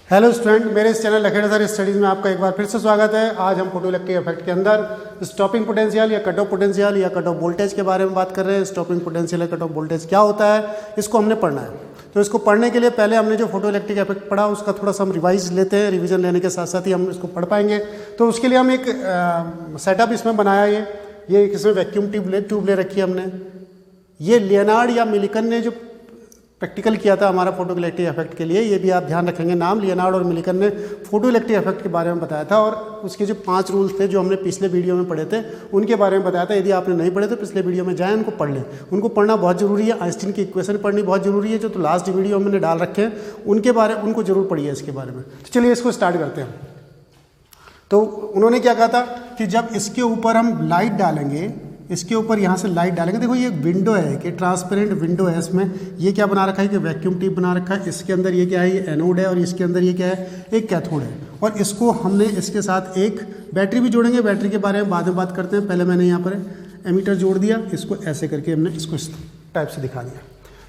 Hello student, मेरे इस channel Lakhera sir studies में आपका एक बार फिर से स्वागत है। आज हम फोटोइलेक्ट्रिक इफेक्ट के अंदर स्टॉपिंग पोटेंशियल या कट ऑफ पोटेंशियल या कट ऑफ वोल्टेज के बारे में बात कर रहे हैं। स्टॉपिंग पोटेंशियल या कट ऑफ वोल्टेज क्या होता है, इसको हमने पढ़ना है। तो इसको पढ़ने के लिए पहले हमने जो फोटोइलेक्ट्रिक इफेक्ट पढ़ा उसका थोड़ा सा हम रिवाइज लेते हैं। रिवीजन लेने के साथ साथ ही हम इसको पढ़ पाएंगे। तो उसके लिए हम एक सेटअप इसमें बनाया। ये इसमें वैक्यूम ट्यूब ले रखी है हमने। ये लियोनार्ड या मिलिकन ने जो प्रैक्टिकल किया था हमारा फोटोइलेक्ट्रिक इफेक्ट के लिए, ये भी आप ध्यान रखेंगे नाम। लियोनार्ड और मिलिकन ने फोटोइलेक्ट्रिक इफेक्ट के बारे में बताया था और उसके जो 5 रूल्स थे जो हमने पिछले वीडियो में पढ़े थे उनके बारे में बताया था। यदि आपने नहीं पढ़े तो पिछले वीडियो में जाएं, उनको पढ़ लें। उनको पढ़ना बहुत जरूरी है। आइंस्टीन की इक्वेशन पढ़नी बहुत जरूरी है, जो तो लास्ट वीडियो मैंने डाल रखे हैं उनको जरूर पढ़िए इसके बारे में। तो चलिए इसको स्टार्ट करते हैं। तो उन्होंने क्या कहा था कि जब इसके ऊपर हम लाइट डालेंगे, इसके ऊपर यहाँ से लाइट डालेंगे। देखो ये एक विंडो है कि ट्रांसपेरेंट विंडो है। इसमें ये क्या बना रखा है कि वैक्यूम ट्यूब बना रखा है। इसके अंदर ये क्या है, ये एनोड है और इसके अंदर ये क्या है, एक कैथोड है। और इसको हमने इसके साथ एक बैटरी भी जोड़ेंगे। बैटरी के बारे में बाद में बात करते हैं। पहले मैंने यहाँ पर एमीटर जोड़ दिया, इसको ऐसे करके हमने इसको इस टाइप से दिखा दिया।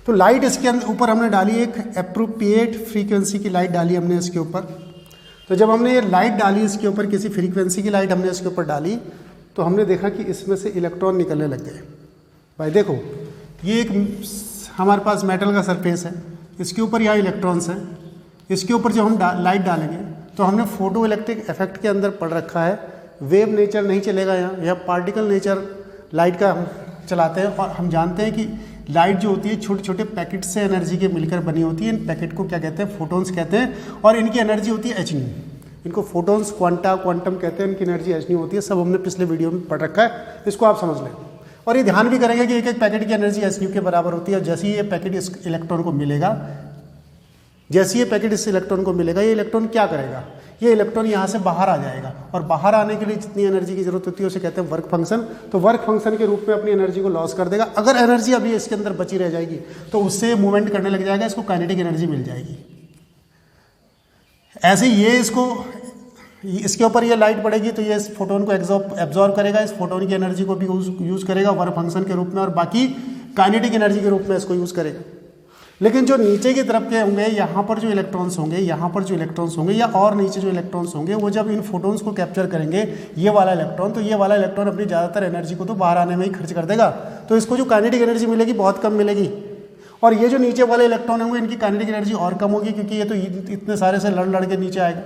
तो लाइट इसके अंदर ऊपर हमने डाली, एक एप्रोप्रिएट फ्रीक्वेंसी की लाइट डाली हमने इसके ऊपर। तो जब हमने ये लाइट डाली इसके ऊपर, किसी फ्रीक्वेंसी की लाइट हमने इसके ऊपर डाली, तो हमने देखा कि इसमें से इलेक्ट्रॉन निकलने लग गए। भाई देखो, ये एक हमारे पास मेटल का सरफेस है, इसके ऊपर यहाँ इलेक्ट्रॉन्स हैं। इसके ऊपर जब हम लाइट डालेंगे तो हमने फोटो इलेक्ट्रिक इफेक्ट के अंदर पढ़ रखा है वेव नेचर नहीं चलेगा यहाँ पार्टिकल नेचर लाइट का हम चलाते हैं। और हम जानते हैं कि लाइट जो होती है छोटे छोटे पैकेट से एनर्जी के मिलकर बनी होती है। इन पैकेट को क्या कहते हैं, फोटोन्स कहते हैं। और इनकी एनर्जी होती है एचन्यू। इनको फोटोन्स क्वांटम कहते हैं। इनकी एनर्जी एचन्यू होती है। सब हमने पिछले वीडियो में पढ़ रखा है, इसको आप समझ लें। और ये ध्यान भी करेंगे कि एक एक पैकेट की एनर्जी एचन्यू के बराबर होती है। जैसे ही ये पैकेट इस इलेक्ट्रॉन को मिलेगा, जैसे ये पैकेट इस इलेक्ट्रॉन को मिलेगा, ये इलेक्ट्रॉन क्या करेगा, ये इलेक्ट्रॉन यहाँ से बाहर आ जाएगा। और बाहर आने के लिए जितनी एनर्जी की जरूरत होती है उसे कहते हैं वर्क फंक्शन। तो वर्क फंक्शन के रूप में अपनी एनर्जी को लॉस कर देगा। अगर एनर्जी अभी इसके अंदर बची रह जाएगी तो उससे मूवमेंट करने लग जाएगा, इसको काइनेटिक एनर्जी मिल जाएगी। ऐसे ये इसके ऊपर ये लाइट पड़ेगी तो ये इस फोटोन को एब्जॉर्ब करेगा, इस फोटोन की एनर्जी को भी यूज़ करेगा वर्क फंक्शन के रूप में, और बाकी काइनेटिक एनर्जी के रूप में इसको यूज़ करेगा। लेकिन जो नीचे की तरफ के होंगे, यहाँ पर जो इलेक्ट्रॉन्स होंगे, यहाँ पर जो इलेक्ट्रॉन्स होंगे या और नीचे जो इलेक्ट्रॉन्स होंगे, वो जब इन फोटोन्स को कैप्चर करेंगे ये वाला इलेक्ट्रॉन, तो ये वाला इलेक्ट्रॉन अपनी ज़्यादातर एनर्जी को तो बाहर आने में ही खर्च कर देगा। तो इसको जो काइनेटिक एनर्जी मिलेगी बहुत कम मिलेगी। और ये जो नीचे वाले इलेक्ट्रॉन होंगे इनकी काइनेटिक एनर्जी और कम होगी, क्योंकि ये तो इतने सारे से लड़ के नीचे आएगा।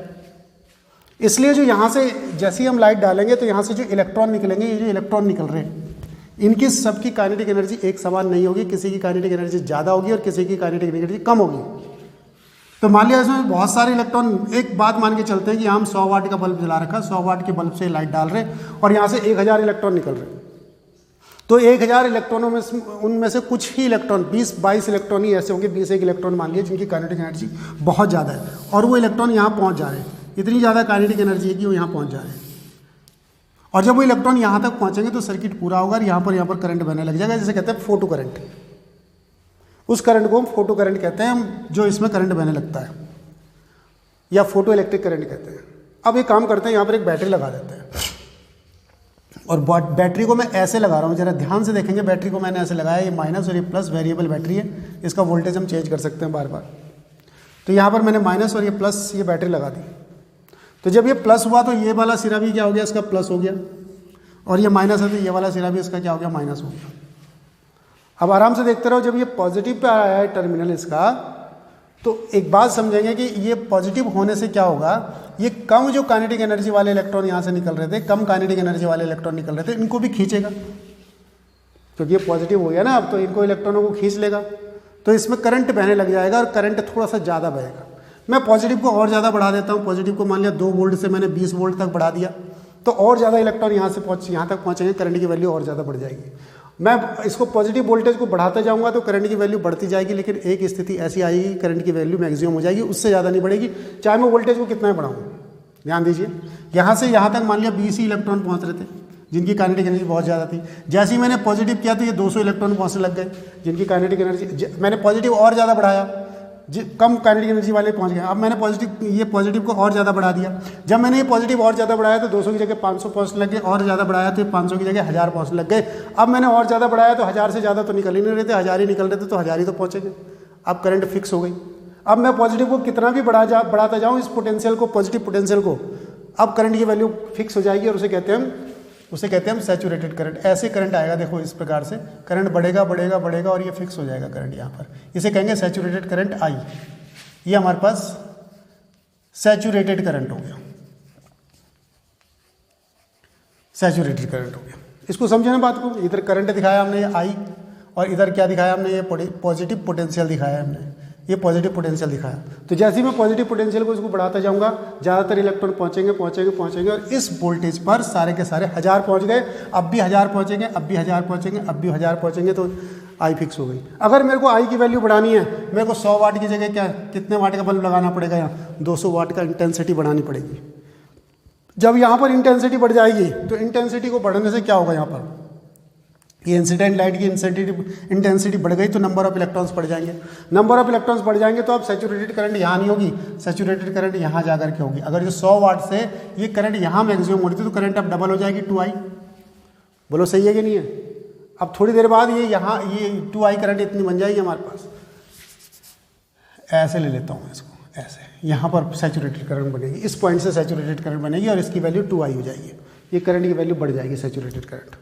इसलिए जो यहाँ से जैसे ही हम लाइट डालेंगे तो यहाँ से जो इलेक्ट्रॉन निकलेंगे, ये जो इलेक्ट्रॉन निकल रहे हैं, इनकी सबकी काइनेटिक एनर्जी एक समान नहीं होगी। किसी की काइनेटिक एनर्जी ज़्यादा होगी और किसी की काइनेटिक एनर्जी कम होगी। तो मान लिया इसमें बहुत सारे इलेक्ट्रॉन, एक बात मान के चलते हैं कि हम 100 वाट का बल्ब जला रखा, 100 वाट के बल्ब से लाइट डाल रहे और यहाँ से 1000 इलेक्ट्रॉन निकल रहे। तो 1000 इलेक्ट्रॉनों में उनमें से कुछ ही इलेक्ट्रॉन, 20-22 इलेक्ट्रॉन ही ऐसे होंगे, 20 इलेक्ट्रॉन मान लिए जिनकी काइनेटिक एनर्जी बहुत ज़्यादा है और वो इलेक्ट्रॉन यहाँ पहुँच जा रहे हैं। इतनी ज़्यादा काइनेटिक एनर्जी है कि वो यहाँ पहुँच जा रहे हैं। और जब वो इलेक्ट्रॉन यहाँ तक पहुँचेंगे तो सर्किट पूरा होगा और यहाँ पर करंट बहने लग जाएगा, जिसे कहते हैं फोटो करंट। उस करंट को हम फोटो करंट कहते हैं, हम जो इसमें करंट बहने लगता है, या फोटो इलेक्ट्रिक करंट कहते हैं। अब एक काम करते हैं, यहाँ पर एक बैटरी लगा देते हैं और बैटरी को मैं ऐसे लगा रहा हूँ, जरा ध्यान से देखेंगे। बैटरी को मैंने ऐसे लगाया, ये माइनस और ये प्लस वेरिएबल बैटरी है, इसका वोल्टेज हम चेंज कर सकते हैं बार बार। तो यहाँ पर मैंने माइनस और ये प्लस, ये बैटरी लगा दी। तो जब ये प्लस हुआ तो ये वाला सिरा भी क्या हो गया, इसका प्लस हो गया, और ये माइनस है तो ये वाला सिरा भी इसका क्या हो गया, माइनस हो गया। अब आराम से देखते रहो, जब ये पॉजिटिव पे आया है टर्मिनल इसका, तो एक बात समझेंगे कि ये पॉजिटिव होने से क्या होगा, ये कम जो काइनेटिक एनर्जी वाले इलेक्ट्रॉन यहाँ से निकल रहे थे, कम काइनेटिक एनर्जी वाले इलेक्ट्रॉन निकल रहे थे, इनको भी खींचेगा, क्योंकि ये पॉजिटिव हो गया ना अब, तो इनको इलेक्ट्रॉनों को खींच लेगा। तो इसमें करंट बहने लग जाएगा और करंट थोड़ा सा ज़्यादा बहेगा। मैं पॉजिटिव को और ज़्यादा बढ़ा देता हूँ। पॉजिटिव को मान लिया 2 वोल्ट से मैंने 20 वोल्ट तक बढ़ा दिया, तो और ज़्यादा इलेक्ट्रॉन यहाँ तक पहुँचेंगे, करंट की वैल्यू और ज़्यादा बढ़ जाएगी। मैं इसको पॉजिटिव वोल्टेज को बढ़ाते जाऊँगा तो करंट की वैल्यू बढ़ती जाएगी, लेकिन एक स्थिति ऐसी आएगी करंट की वैल्यू मैक्सिमम हो जाएगी, उससे ज़्यादा नहीं बढ़ेगी, चाहे मैं वोल्टेज को कितना ही बढ़ाऊँ। ध्यान दीजिए, यहाँ से यहाँ तक मान लिया 20 ही इलेक्ट्रॉन पहुँच रहे थे जिनकी काइनेटिक एनर्जी बहुत ज़्यादा थी। जैसे ही मैंने पॉजिटिव किया तो ये 200 इलेक्ट्रॉन पहुँचने लग गए जिनकी काइनेटिक एनर्जी, मैंने पॉजिटिव और ज़्यादा बढ़ाया, कम काइनेटिक एनर्जी वाले पहुंच गए। अब मैंने पॉजिटिव को और ज़्यादा बढ़ा दिया। जब मैंने ये पॉजिटिव और ज़्यादा बढ़ाया तो 200 की जगह 500 पहुंचने लग गए, और ज़्यादा बढ़ाया तो 500 की जगह 1000 पहुंचने लग गए। अब मैंने और ज़्यादा बढ़ाया तो 1000 से ज़्यादा तो निकल ही नहीं रहे थे, 1000 ही निकल रहे थे तो 1000 ही तो पहुँचेंगे। अब करंट फिक्स हो गई। अब मैं पॉजिटिव को कितना भी बढ़ाता जाऊँ इस पोटेंशियल को, पॉजिटिव पोटेंशियल को, अब करंट की वैल्यू फिक्स हो जाएगी और उसे कहते हैं हम सैचुरेटेड करंट। ऐसे करंट आएगा, देखो इस प्रकार से करंट बढ़ेगा बढ़ेगा बढ़ेगा और ये फिक्स हो जाएगा करंट यहाँ पर, इसे कहेंगे सैचुरेटेड करंट आई। ये हमारे पास सैचुरेटेड करंट हो गया, सैचुरेटेड करंट हो गया। इसको समझे ना बात को, इधर करंट दिखाया हमने ये आई और इधर क्या दिखाया हमने, ये पॉजिटिव पोटेंशियल दिखाया हमने, ये पॉजिटिव पोटेंशियल दिखाया। तो जैसे ही मैं पॉजिटिव पोटेंशियल को इसको बढ़ाता जाऊंगा ज़्यादातर इलेक्ट्रॉन पहुंचेंगे और इस वोल्टेज पर सारे के सारे 1000 पहुंच गए, अब भी 1000 पहुंचेंगे, अब भी 1000 पहुंचेंगे, अब भी 1000 पहुंचेंगे, तो आई फिक्स हो गई। अगर मेरे को आई की वैल्यू बढ़ानी है, मेरे को 100 वाट की जगह क्या कितने वाट का बल्ब लगाना पड़ेगा, यहाँ 200 वाट का इंटेंसिटी बढ़ानी पड़ेगी। जब यहाँ पर इंटेंसिटी बढ़ जाएगी तो इंटेंसिटी को बढ़ने से क्या होगा, यहाँ पर ये इंसिडेंट लाइट की इंटेंसिटी बढ़ गई तो नंबर ऑफ इलेक्ट्रॉन्स बढ़ जाएंगे, नंबर ऑफ इलेक्ट्रॉन्स बढ़ जाएंगे तो अब सैचुरेटेड करंट यहाँ नहीं होगी, सैचुरेटेड करंट यहाँ जाकर के होगी। अगर जो 100 वाट से ये करंट यहाँ मैक्सिमम हो रही थी तो करंट अब डबल हो जाएगी 2i। बोलो सही है कि नहीं है? अब थोड़ी देर बाद ये यहाँ ये 2i करंट इतनी बन जाएगी हमारे पास, ऐसे ले लेता हूँ इसको, ऐसे यहाँ पर सैचुरेटेड करंट बनेगी, इस पॉइंट से सैचुरेटेड करंट बनेगी और इसकी वैल्यू 2i हो जाएगी, ये करंट की वैल्यू बढ़ जाएगी सैचुरेटेड करंट।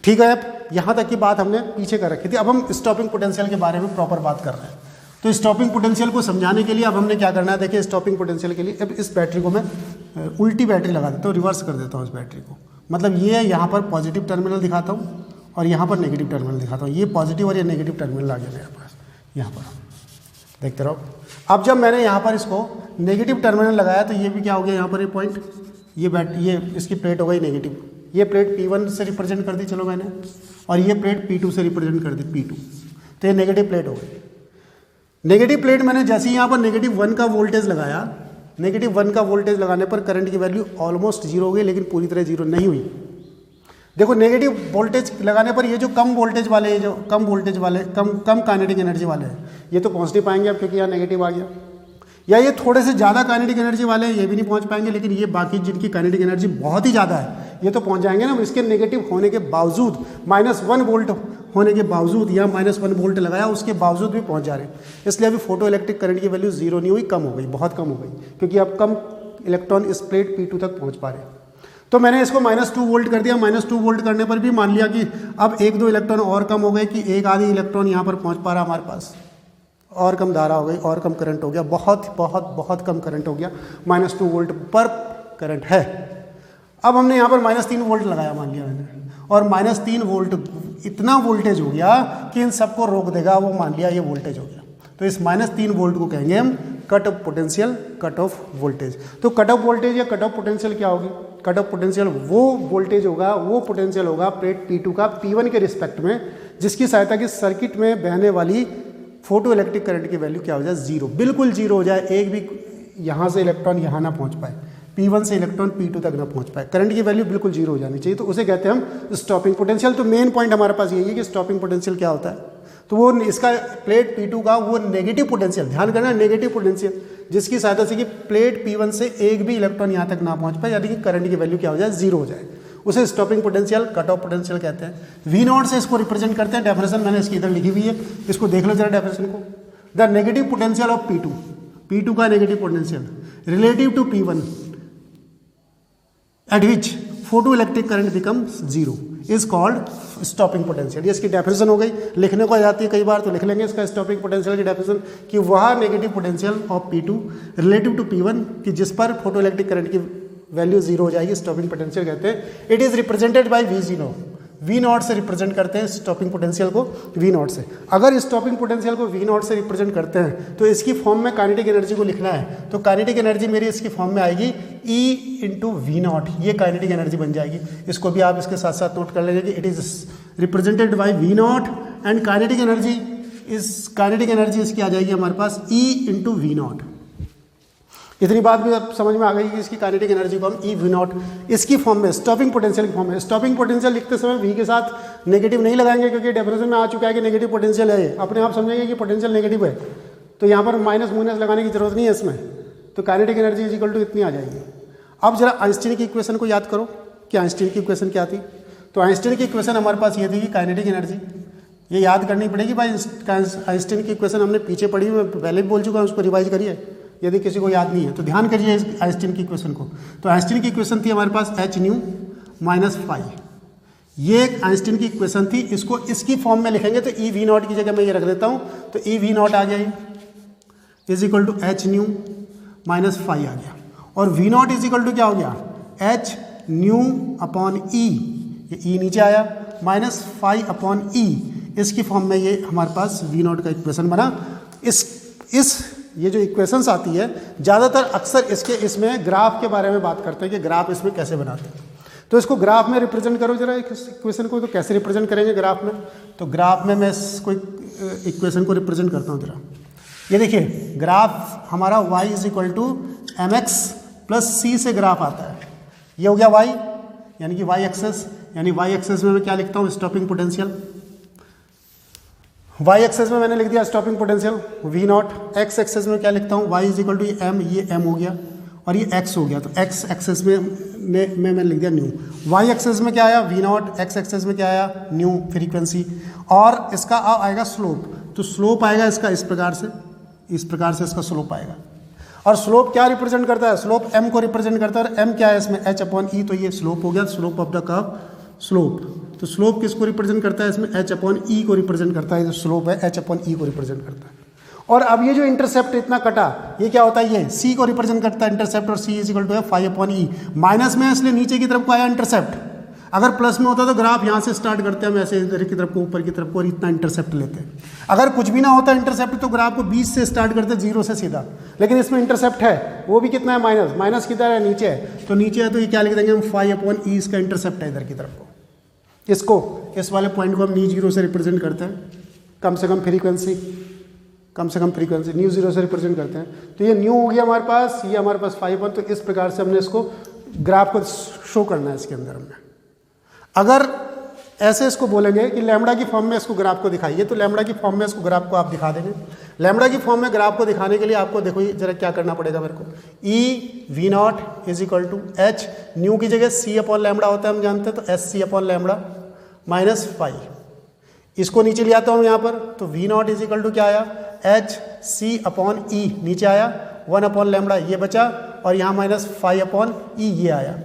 ठीक है, अब यहाँ तक की बात हमने पीछे कर रखी थी। अब हम स्टॉपिंग पोटेंशियल के बारे में प्रॉपर बात कर रहे हैं। तो स्टॉपिंग पोटेंशियल को समझाने के लिए अब हमने क्या करना है, देखिए स्टॉपिंग पोटेंशियल के लिए अब इस बैटरी को मैं उल्टी बैटरी लगा देता हूँ, रिवर्स कर देता हूँ इस बैटरी को। मतलब ये यहाँ पर पॉजिटिव टर्मिनल दिखाता हूँ और यहाँ पर नेगेटिव टर्मिनल दिखाता हूँ, ये पॉजिटिव और ये नेगेटिव टर्मिनल आ गया मेरे पास, यहाँ पर देखते रहो। अब जब मैंने यहाँ पर इसको नेगेटिव टर्मिनल लगाया तो ये भी क्या हो गया, यहाँ पर ये पॉइंट, ये इसकी प्लेट हो गई नेगेटिव, ये प्लेट P1 से रिप्रेजेंट कर दी चलो मैंने, और ये प्लेट P2 से रिप्रेजेंट कर दी P2, तो ये नेगेटिव प्लेट हो गई। नेगेटिव प्लेट मैंने जैसे ही यहाँ पर -1 का वोल्टेज लगाया, -1 का वोल्टेज लगाने पर करंट की वैल्यू ऑलमोस्ट 0 हो गई, लेकिन पूरी तरह 0 नहीं हुई। देखो नेगेटिव वोल्टेज लगाने पर ये जो कम वोल्टेज वाले, ये जो कम वोल्टेज वाले, कम काइनेटिक एनर्जी वाले हैं, ये तो पहुँच नहीं पाएंगे अब, क्योंकि यहाँ नेगेटिव आ गया। या ये थोड़े से ज़्यादा काइनेटिक एनर्जी वाले हैं, ये भी नहीं पहुंच पाएंगे, लेकिन ये बाकी जिनकी काइनेटिक एनर्जी बहुत ही ज़्यादा है ये तो पहुंच जाएंगे ना। इसके नेगेटिव होने के बावजूद, -1 वोल्ट होने के बावजूद या -1 वोल्ट लगाया उसके बावजूद भी पहुंच जा रहे हैं। इसलिए अभी फोटो इलेक्ट्रिक करंट की वैल्यू 0 नहीं हुई, कम हो गई, बहुत कम हो गई, क्योंकि अब कम इलेक्ट्रॉन इस प्लेट P2 तक पहुँच पा रहे हैं। तो मैंने इसको -2 वोल्ट कर दिया। -2 वोल्ट करने पर भी मान लिया कि अब 1-2 इलेक्ट्रॉन और कम हो गए, कि एक आधी इलेक्ट्रॉन यहाँ पर पहुँच पा रहा हमारे पास, और कम धारा हो गई, और कम करंट हो गया, बहुत बहुत बहुत कम करंट हो गया, -2 वोल्ट पर करंट है। अब हमने यहाँ पर -3 वोल्ट लगाया मान लिया मैंने, और -3 वोल्ट इतना वोल्टेज हो गया कि इन सबको रोक देगा, वो मान लिया ये वोल्टेज हो गया। तो इस -3 वोल्ट को कहेंगे हम cut off potential, cut off voltage. तो कट ऑफ वोल्टेज या कट ऑफ पोटेंशियल क्या होगी? कट ऑफ पोटेंशियल वो वोल्टेज होगा, वो पोटेंशियल होगा प्लेट P2 का P1 के रिस्पेक्ट में, जिसकी सहायता की सर्किट में बहने वाली फोटो इलेक्ट्रिक करंट की वैल्यू क्या हो जाए, 0, बिल्कुल 0 हो जाए, एक भी यहाँ से इलेक्ट्रॉन यहाँ ना पहुँच पाए, P1 से इलेक्ट्रॉन P2 तक ना पहुँच पाए, करंट की वैल्यू बिल्कुल 0 हो जानी चाहिए, तो उसे कहते हैं हम स्टॉपिंग पोटेंशियल। तो मेन पॉइंट हमारे पास यही है कि स्टॉपिंग पोटेंशियल क्या होता है। तो वो इसका प्लेट P2 का वो नेगेटिव पोटेंशियल, ध्यान करना नेगेटिव पोटेंशियल, जिसकी सहायता से कि प्लेट P1 से एक भी इलेक्ट्रॉन यहाँ तक ना पहुँच पाए, यानी कि करंट की वैल्यू क्या हो जाए, 0 हो जाए, उसे stopping potential, cut off potential कहते हैं। V0 से इसको रिप्रेजेंट करते हैं। डेफिनेशन मैंने इसकी इधर लिखी हुई है, इसको देख लो जरा डेफिनेशन को। The negative potential of P2 का negative potential relative to P1 at which photo electric current becomes 0 is called stopping potential. ये इसकी डेफिनेशन हो गई, लिखने को आ जाती है कई बार, तो लिख लेंगे इसका स्टॉपिंग पोटेंशियल की डेफिनेशन कि वह negative potential of P2 relative to P1 कि जिस पर फोटो इलेक्ट्रिक करंट की वैल्यू 0 हो जाएगी, स्टॉपिंग पोटेंशियल कहते हैं। It is represented by V0 से रिप्रेजेंट करते हैं स्टॉपिंग पोटेंशियल को, V0 से। अगर स्टॉपिंग पोटेंशियल को V0 से रिप्रेजेंट करते हैं तो इसकी फॉर्म में काइनेटिक एनर्जी को लिखना है, तो काइनेटिक एनर्जी मेरी इसकी फॉर्म में आएगी E × V0, ये काइनेटिक एनर्जी बन जाएगी। इसको भी आप इसके साथ साथ नोट कर लेंगे कि it is represented by V0 and kinetic energy इसकी आ जाएगी हमारे पास E × V0। इतनी बात भी अब समझ में आ गई कि इसकी काइनेटिक एनर्जी को हम E_V0 इसकी फॉर्म में, स्टॉपिंग पोटेंशियल की फॉर्म में। स्टॉपिंग पोटेंशियल लिखते समय V के साथ नेगेटिव नहीं लगाएंगे, क्योंकि डेफिनेशन में आ चुका है कि नेगेटिव पोटेंशियल है, ये अपने आप समझेंगे कि पोटेंशियल नेगेटिव है, तो यहाँ पर माइनस लगाने की जरूरत नहीं है इसमें। तो kinetic energy is equal to इतनी आ जाएगी। अब जरा आइंस्टीन की इक्वेशन को याद करो कि आइंस्टीन की इक्वेशन क्या थी। तो आइंस्टीन की इक्वेशन हमारे पास ये थी कि काइनेटिक एनर्जी ये याद करनी पड़ेगी भाई। आइंस्टीन की इक्वेशन हमने पीछे पढ़ी, मैं पहले भी बोल चुका हूँ, उसको रिवाइज करिए यदि किसी को याद नहीं है तो। ध्यान करिए इस आइंस्टीन की इक्वेशन को। तो आइंस्टीन की इक्वेशन थी हमारे पास एच न्यू माइनस फाई, ये एक आइंस्टीन की इक्वेशन थी। इसको इसकी फॉर्म में लिखेंगे तो ई वी नॉट की जगह मैं ये रख देता हूँ, तो ई वी नॉट आ गया ये is equal to H nu minus phi आ गया, और V not is equal to क्या हो गया, एच न्यू अपॉन ई, ये ई नीचे आया, माइनस फाई अपॉन ई, इसकी फॉर्म में ये हमारे पास वी नॉट का इक्वेशन बना। इस ये जो इक्वेशंस आती है ज़्यादातर अक्सर इसमें ग्राफ के बारे में बात करते हैं कि ग्राफ इसमें कैसे बनाते हैं। तो इसको ग्राफ में रिप्रेजेंट करो जरा इस इक्वेशन को, तो कैसे रिप्रेजेंट करेंगे ग्राफ में, तो ग्राफ में मैं इसको इक्वेशन को रिप्रेजेंट करता हूँ जरा। ये देखिए ग्राफ हमारा y is equal to M X plus C से ग्राफ आता है। ये हो गया y, यानी कि y एक्सेस, यानी y एक्सेस में मैं क्या लिखता हूँ, स्टॉपिंग पोटेंशियल। y एक्सेस में मैंने लिख दिया stopping potential v naught. x axis में क्या लिखता हूँ, y is equal to m, ये m हो गया और ये x हो गया, तो x एक्सेस में मैंने लिख दिया न्यू। y एक्सेस में क्या आया, v नॉट, x एक्सेस में क्या आया, न्यू फ्रीक्वेंसी, और इसका आएगा स्लोप। तो स्लोप आएगा इसका इस प्रकार से, इस प्रकार से इसका स्लोप आएगा। और स्लोप क्या रिप्रेजेंट करता है, स्लोप m को रिप्रेजेंट करता है, और m क्या है इसमें, h अपॉन ई, तो ये स्लोप हो गया, slope of the curve, slope. तो स्लोप किसको रिप्रेजेंट करता है इसमें, h अपॉन ई को रिप्रेजेंट करता है, जो स्लोप है h अपॉन ई को रिप्रेजेंट करता है। और अब ये जो इंटरसेप्ट इतना कटा, ये क्या होता है, ये c को रिप्रेजेंट करता है इंटरसेप्ट, और c इज इक्वल टू है फाई अपॉन ई। माइनस में इसलिए नीचे की तरफ को आया इंटरसेप्ट, अगर प्लस में होता तो ग्राफ यहाँ से स्टार्ट करते हैं हम ऐसे इधर की तरफ को, ऊपर की तरफ को, और इतना इंटरसेप्ट लेते हैं। अगर कुछ भी ना होता इंटरसेप्ट तो ग्राफ को 20 से स्टार्ट करते, 0 से सीधा, लेकिन इसमें इंटरसेप्ट है, वो भी कितना है, माइनस। माइनस किधर है, नीचे है, तो नीचे है तो ये क्या लिख देंगे हम, फाई अपॉन ई, इसका इंटरसेप्ट है इधर की तरफ को। इसको, इस वाले पॉइंट को हम न्यू जीरो से रिप्रेजेंट करते हैं, कम से कम फ्रीक्वेंसी, कम से कम फ्रीक्वेंसी न्यू जीरो से रिप्रेजेंट करते हैं। तो ये न्यू हो गया हमारे पास, ये हमारे पास फाई अपॉन, तो इस प्रकार से हमने इसको ग्राफ को शो करना है इसके अंदर हमने। अगर ऐसे इसको बोलेंगे कि लैम्बडा की फॉर्म में इसको ग्राफ को दिखाइए, तो लैम्बडा की फॉर्म में इसको ग्राफ को आप दिखा देंगे। लैम्बडा की फॉर्म में ग्राफ को दिखाने के लिए आपको देखो जरा क्या करना पड़ेगा मेरे को, E V not is equal to H, nu की जगह सी अपॉन लैम्बडा होता है हम जानते हैं, तो S C upon lambda minus phi. इसको नीचे ले आता हूँ यहाँ पर, तो V not is equal to क्या आया, एच सी अपॉन ई, नीचे आया 1 अपॉन लैम्बडा, ये बचा, और यहाँ माइनस फाई अपॉन ई, ये आया।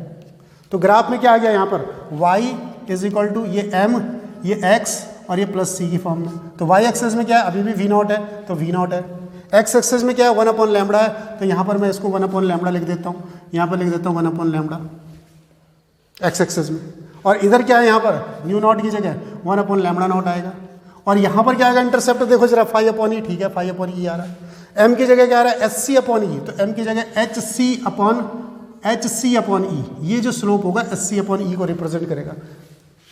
तो ग्राफ में क्या आ गया यहाँ पर, y इज इक्वल टू ये m, ये x, और ये प्लस c की फॉर्म में। तो y एक्सेस में क्या है, अभी भी v नॉट है, तो v नॉट है। x एक्सेस में क्या है, 1 अपॉन लैम्बडा है, तो यहाँ पर मैं इसको 1 अपॉन लैम्बडा लिख देता हूँ, यहाँ पर लिख देता हूँ 1 अपॉन लैम्बडा x एक्सेस में। और इधर क्या है, यहाँ पर न्यू नॉट की जगह 1 अपॉन लैम्बडा नॉट आएगा, और यहाँ पर क्या आएगा इंटरसेप्ट, देखो जरा फाई अपॉन ई, ठीक है, फाई अपॉन ई आ रहा है। m की जगह क्या आ रहा है, एस सी अपॉन ई, तो m की जगह एच सी अपॉन ई, ये जो स्लोप होगा एस सी अपॉन ई को रिप्रेजेंट करेगा।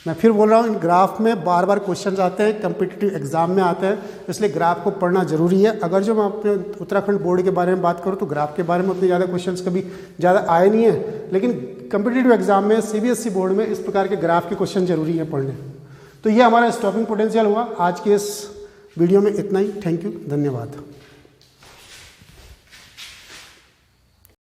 मैं फिर बोल रहा हूँ, इन ग्राफ में बार बार क्वेश्चंस आते हैं, कम्पिटिटिव एग्जाम में आते हैं, इसलिए ग्राफ को पढ़ना जरूरी है। अगर जो मैं अपने उत्तराखंड बोर्ड के बारे में बात करूँ तो ग्राफ के बारे में उतने ज़्यादा क्वेश्चंस कभी ज़्यादा आए नहीं है, लेकिन कम्पिटिटिव एग्जाम में CBSE बोर्ड में इस प्रकार के ग्राफ के क्वेश्चन जरूरी है पढ़ने। तो ये हमारा स्टॉपिंग पोटेंशियल हुआ। आज के इस वीडियो में इतना ही। थैंक यू, धन्यवाद।